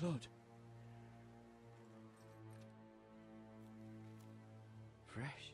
Blood. Fresh.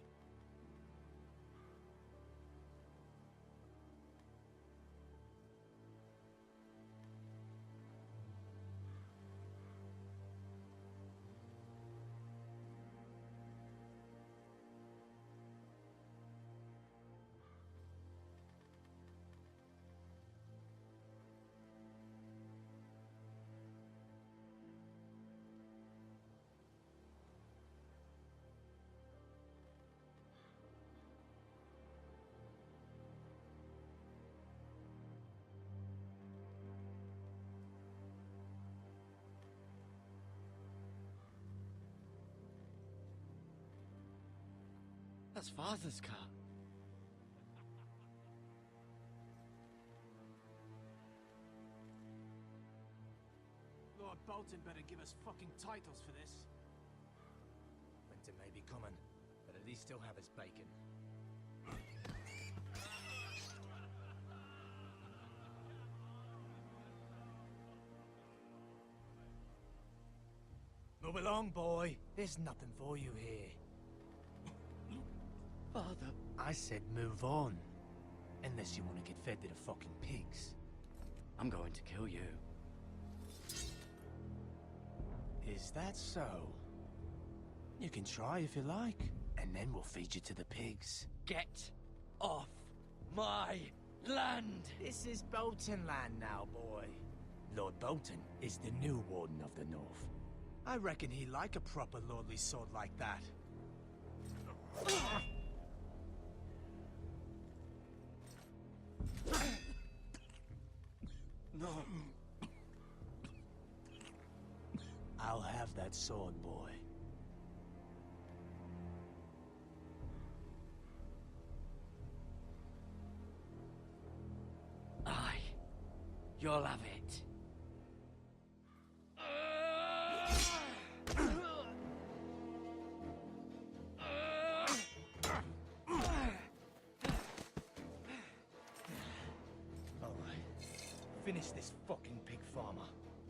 That's Father's car. Lord Bolton better give us fucking titles for this. Winter may be coming, but at least he'll have his bacon. Move along, boy. There's nothing for you here. Father. I said move on. Unless you want to get fed to the fucking pigs. I'm going to kill you. Is that so? You can try if you like, and then we'll feed you to the pigs. Get off my land! This is Bolton land now, boy. Lord Bolton is the new Warden of the North. I reckon he'd like a proper lordly sword like that. No. I'll have that sword, boy. Aye. You'll have it. Alright. Finish this fucking pig farmer.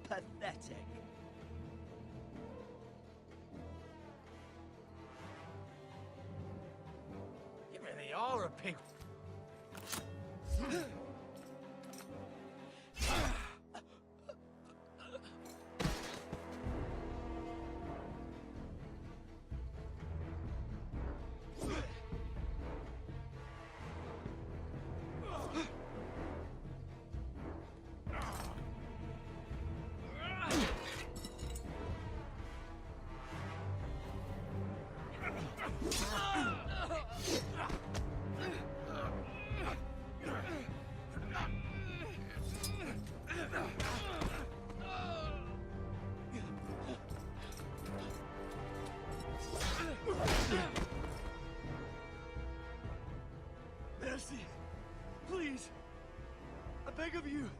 Pathetic. You really are a pig. Mercy! Please! I beg of you!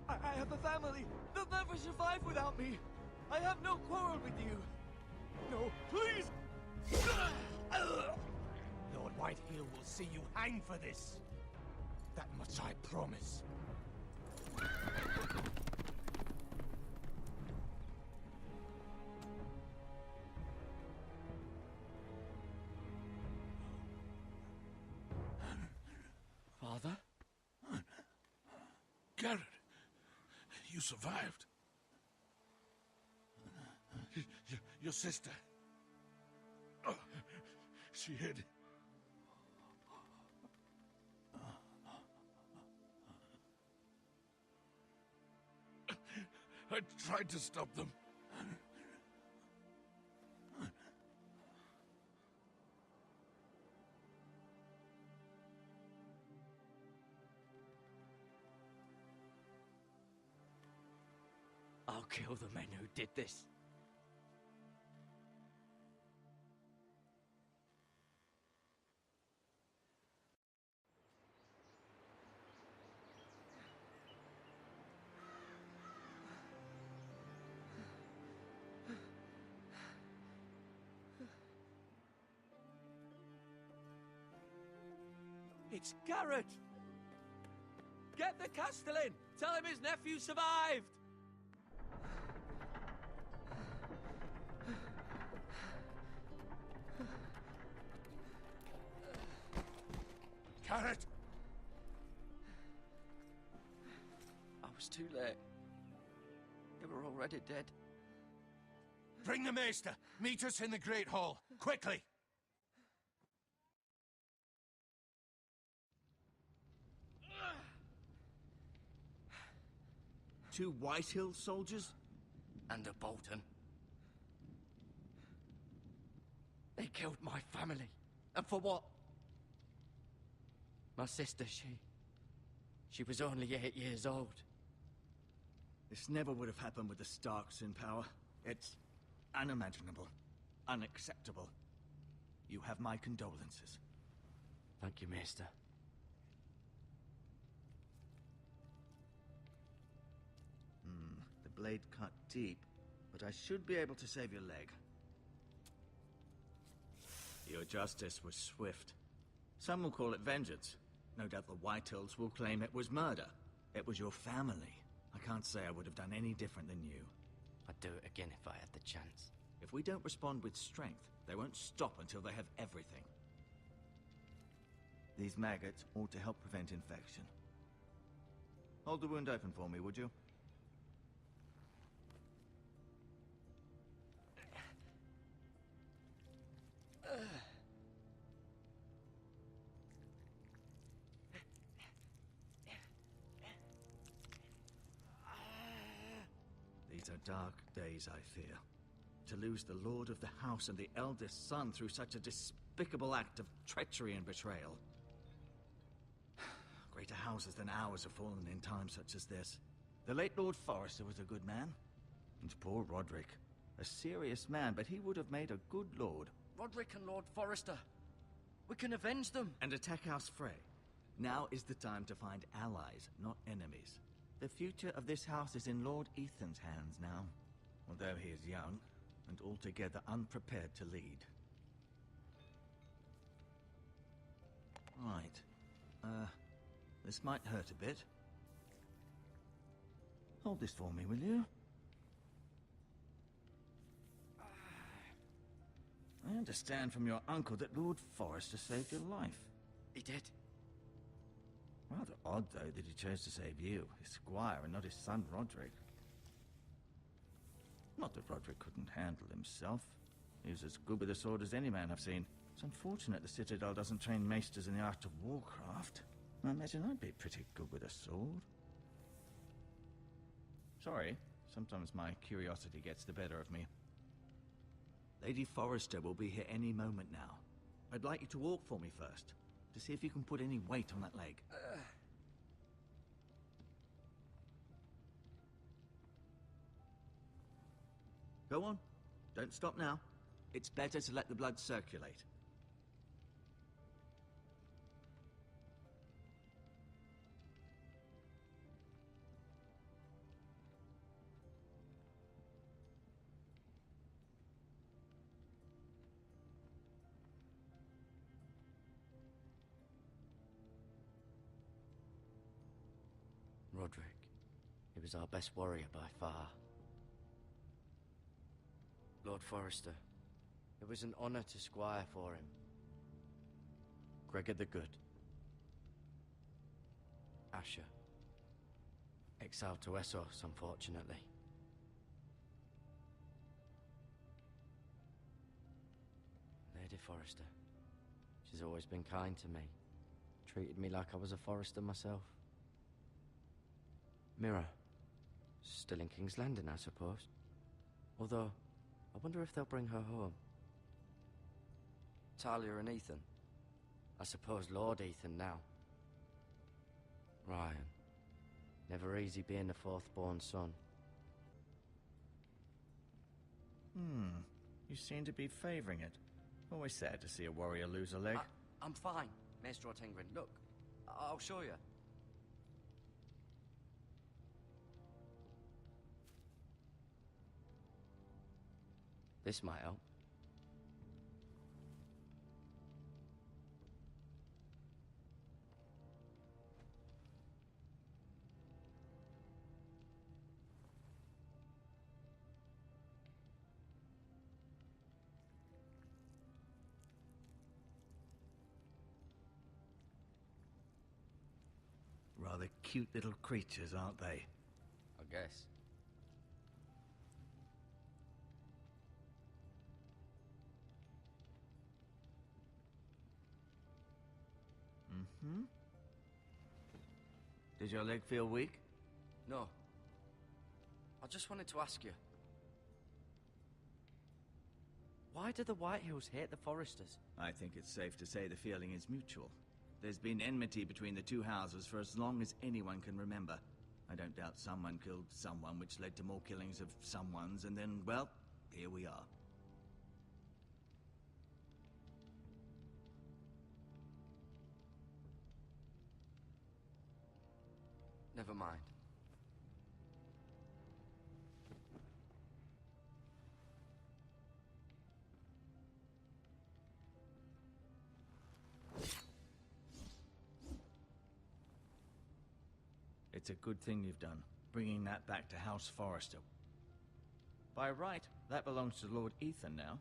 I have a family! They'll never survive without me! I have no quarrel with you! No, please! Lord Whiteheel will see you hang for this. That much I promise. Father? Gared, you survived. Your sister. Oh, she hid. I tried to stop them. I'll kill the men who did this. It's Gared! Get the Castellan! Tell him his nephew survived! too late. They were already dead. Bring the Maester! Meet us in the Great Hall! Quickly! Two Whitehill soldiers? And a Bolton. They killed my family. And for what? My sister, she was only 8 years old. This never would have happened with the Starks in power. It's unimaginable. Unacceptable. You have my condolences. Thank you, Maester. The blade cut deep, but I should be able to save your leg. Your justice was swift. Some will call it vengeance. No doubt the Whitehills will claim it was murder. It was your family. I can't say I would have done any different than you. I'd do it again if I had the chance. If we don't respond with strength, they won't stop until they have everything. These maggots ought to help prevent infection. Hold the wound open for me, would you? These are dark days, I fear. To lose the lord of the house and the eldest son through such a despicable act of treachery and betrayal. Greater houses than ours have fallen in times such as this. The late Lord Forrester was a good man. And poor Roderick. A serious man, but he would have made a good lord. Roderick and Lord Forrester. We can avenge them. And attack House Frey. Now is the time to find allies, not enemies. The future of this house is in Lord Ethan's hands now. Although he is young, and altogether unprepared to lead. Right. This might hurt a bit. Hold this for me, will you? I understand from your uncle that Lord Forrester saved your life. He did. Rather odd, though, that he chose to save you, his squire, and not his son Roderick. Not that Roderick couldn't handle himself. He was as good with a sword as any man I've seen. It's unfortunate the Citadel doesn't train maesters in the art of warcraft. I imagine I'd be pretty good with a sword. Sorry, sometimes my curiosity gets the better of me. Lady Forrester will be here any moment now. I'd like you to walk for me first, to see if you can put any weight on that leg. Go on. Don't stop now. It's better to let the blood circulate. Roderick. He was our best warrior by far. Lord Forrester. It was an honor to squire for him. Gregor the Good. Asher. Exiled to Essos, unfortunately. Lady Forrester. She's always been kind to me. Treated me like I was a Forrester myself. Mira. Still in King's Landing, I suppose. Although, I wonder if they'll bring her home. Talia and Ethan. I suppose Lord Ethan now. Ryan. Never easy being the fourth-born son. You seem to be favoring it. Always sad to see a warrior lose a leg. I'm fine, Maester Ortengrin. Look, I'll show you. This might help. Rather cute little creatures, aren't they? guess. Mm-hmm. Did your leg feel weak? No. I just wanted to ask you. Why do the Whitehills hate the Foresters? I think it's safe to say the feeling is mutual. There's been enmity between the two houses for as long as anyone can remember. I don't doubt someone killed someone, which led to more killings of someones, and then, well, here we are. Never mind. It's a good thing you've done, bringing that back to House Forrester. By right, that belongs to Lord Ethan now.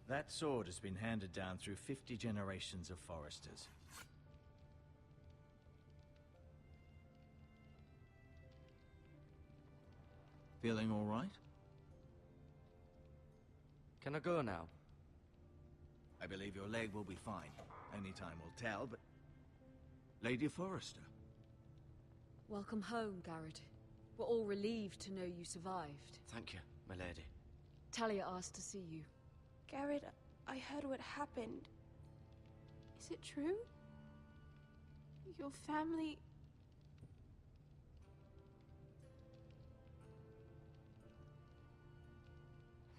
That sword has been handed down through 50 generations of Forresters. Feeling all right? Can I go now? I believe your leg will be fine. Only time will tell, but... Lady Forrester. Welcome home, Gared. We're all relieved to know you survived. Thank you, my lady. Talia asked to see you. Gared, I heard what happened. Is it true? Your family...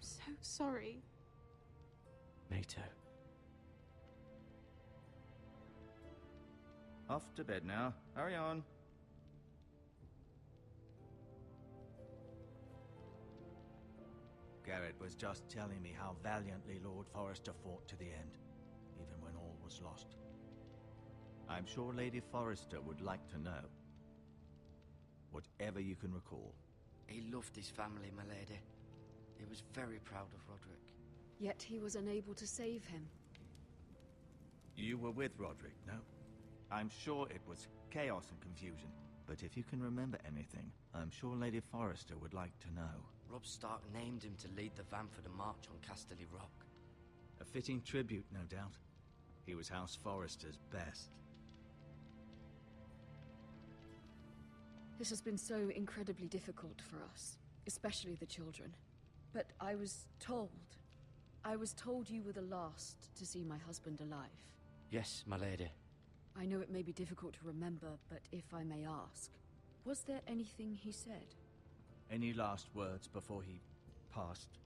I'm so sorry. Me too. Off to bed now. Hurry on. Gared was just telling me how valiantly Lord Forrester fought to the end, even when all was lost. I'm sure Lady Forrester would like to know. Whatever you can recall. He loved his family, my lady. He was very proud of Roderick. Yet he was unable to save him. You were with Roderick, no? I'm sure it was chaos and confusion. But if you can remember anything, I'm sure Lady Forrester would like to know. Robb Stark named him to lead the van for the march on Casterly Rock. A fitting tribute, no doubt. He was House Forrester's best. This has been so incredibly difficult for us, especially the children. But I was told you were the last to see my husband alive. Yes, my lady. I know it may be difficult to remember, but if I may ask, was there anything he said? Any last words before he passed?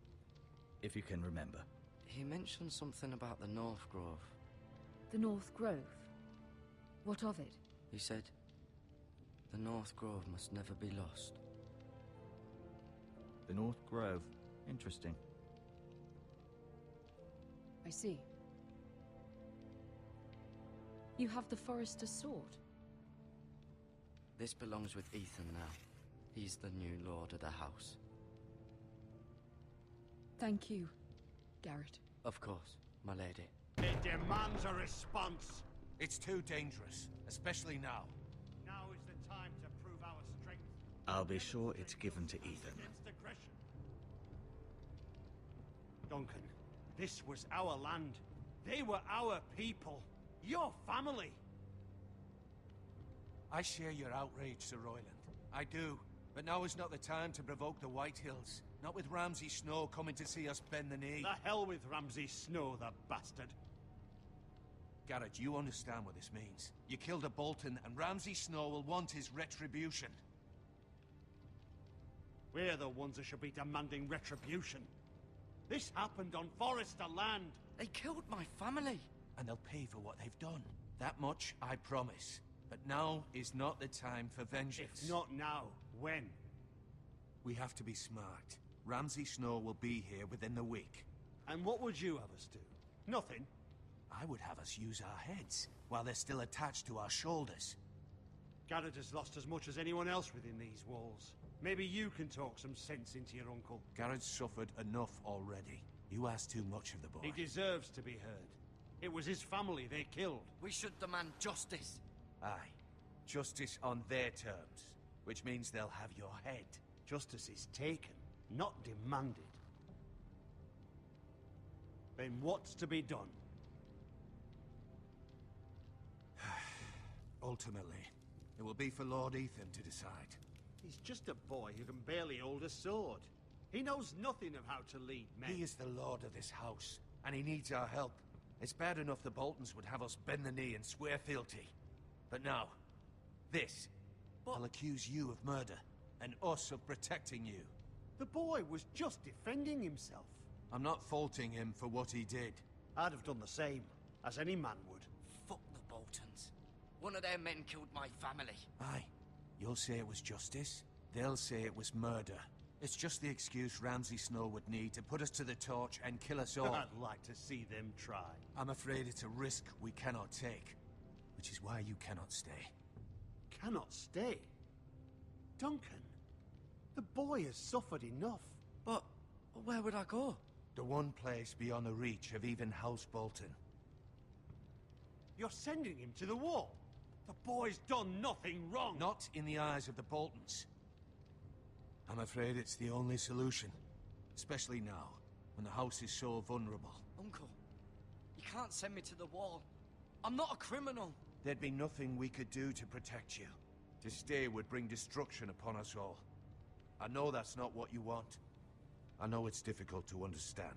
If you can remember. He mentioned something about the North Grove. The North Grove? What of it? He said, the North Grove must never be lost. The North Grove. Interesting. I see. You have the Forester's sword. This belongs with Ethan now. He's the new lord of the house. Thank you, Gared. Of course, my lady. It demands a response. It's too dangerous, especially now. Now is the time to prove our strength. I'll be sure it's given to Ethan. Against aggression. Duncan, this was our land. They were our people. Your family. I share your outrage, Sir Royland. I do. But now is not the time to provoke the Whitehills. Not with Ramsay Snow coming to see us bend the knee. The hell with Ramsay Snow, the bastard. Gared, you understand what this means. You killed a Bolton, and Ramsay Snow will want his retribution. We're the ones that should be demanding retribution. This happened on Forrester land. They killed my family. And they'll pay for what they've done. That much, I promise. But now is not the time for vengeance. If not now, when? We have to be smart. Ramsay Snow will be here within the week. And what would you have us do? Nothing. I would have us use our heads, while they're still attached to our shoulders. Gared has lost as much as anyone else within these walls. Maybe you can talk some sense into your uncle. Gared's suffered enough already. You ask too much of the boy. He deserves to be heard. It was his family they killed. We should demand justice. Aye. Justice on their terms. which means they'll have your head. Justice is taken, not demanded. Then what's to be done? Ultimately, it will be for Lord Ethan to decide. He's just a boy who can barely hold a sword. He knows nothing of how to lead men. He is the lord of this house, and he needs our help. It's bad enough the Boltons would have us bend the knee and swear fealty. But now, this. I'll accuse you of murder, and us of protecting you. The boy was just defending himself. I'm not faulting him for what he did. I'd have done the same, as any man would. Fuck the Boltons. One of their men killed my family. Aye. You'll say it was justice. They'll say it was murder. It's just the excuse Ramsay Snow would need to put us to the torch and kill us all. I'd like to see them try. I'm afraid it's a risk we cannot take, which is why you cannot stay. Cannot stay? Duncan, the boy has suffered enough. But where would I go? The one place beyond the reach of even House Bolton. You're sending him to the wall. The boy's done nothing wrong. Not in the eyes of the Boltons. I'm afraid it's the only solution. Especially now, when the house is so vulnerable. Uncle, you can't send me to the wall. I'm not a criminal. There'd be nothing we could do to protect you. To stay would bring destruction upon us all. I know that's not what you want. I know it's difficult to understand.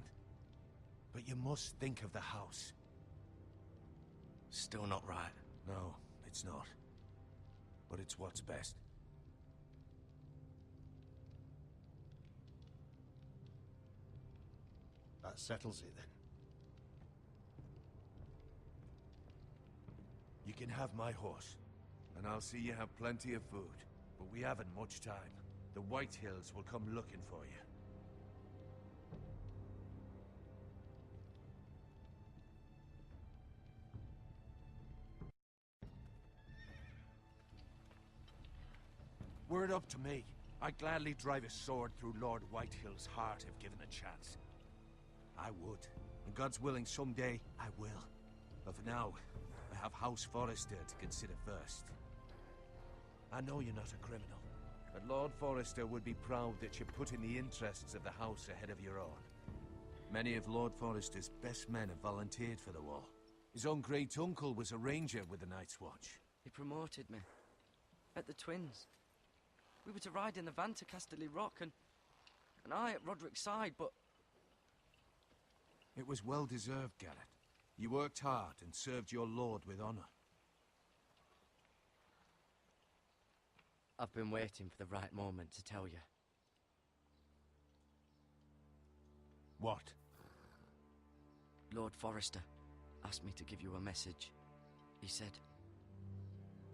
But you must think of the house. Still not right. No, it's not. But it's what's best. That settles it then. You can have my horse, and I'll see you have plenty of food. But we haven't much time. The White Hills will come looking for you. Were it up to me, I'd gladly drive a sword through Lord Whitehill's heart if given a chance. I would. And God's willing, someday I will. But for now, I have House Forrester to consider first. I know you're not a criminal, but Lord Forrester would be proud that you're putting the interests of the house ahead of your own. Many of Lord Forrester's best men have volunteered for the war. His own great-uncle was a ranger with the Night's Watch. He promoted me. At the Twins. We were to ride in the van to Casterly Rock, and I at Roderick's side, but... It was well-deserved, Gared. You worked hard and served your lord with honor. I've been waiting for the right moment to tell you. What? Lord Forrester asked me to give you a message. He said,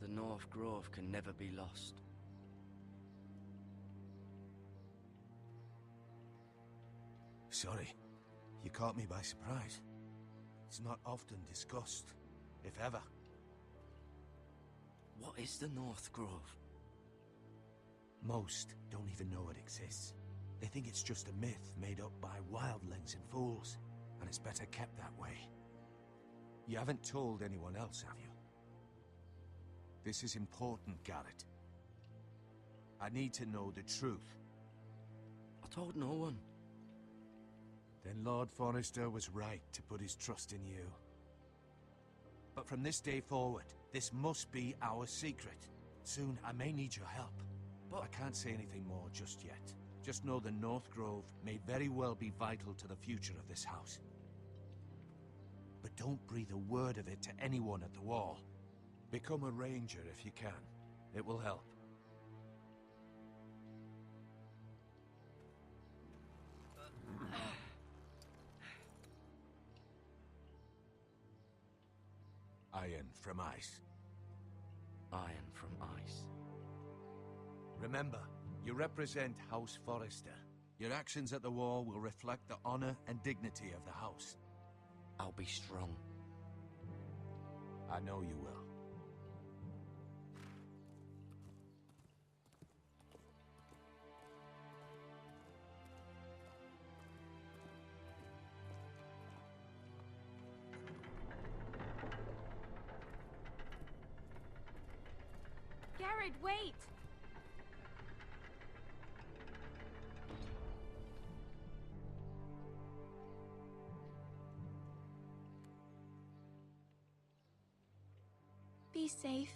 the North Grove can never be lost. Sorry. You caught me by surprise. It's not often discussed, if ever. What is the North Grove? Most don't even know it exists. They think it's just a myth made up by wildlings and fools, and it's better kept that way. You haven't told anyone else, have you? This is important, Gared. I need to know the truth. I told no one. Then Lord Forrester was right to put his trust in you. But from this day forward, this must be our secret. Soon I may need your help. But I can't say anything more just yet. Just know the North Grove may very well be vital to the future of this house. But don't breathe a word of it to anyone at the wall. Become a ranger if you can. It will help. Iron from ice. Iron from ice. Remember, you represent House Forrester. Your actions at the war will reflect the honor and dignity of the house. I'll be strong. I know you will. Gared, wait! safe.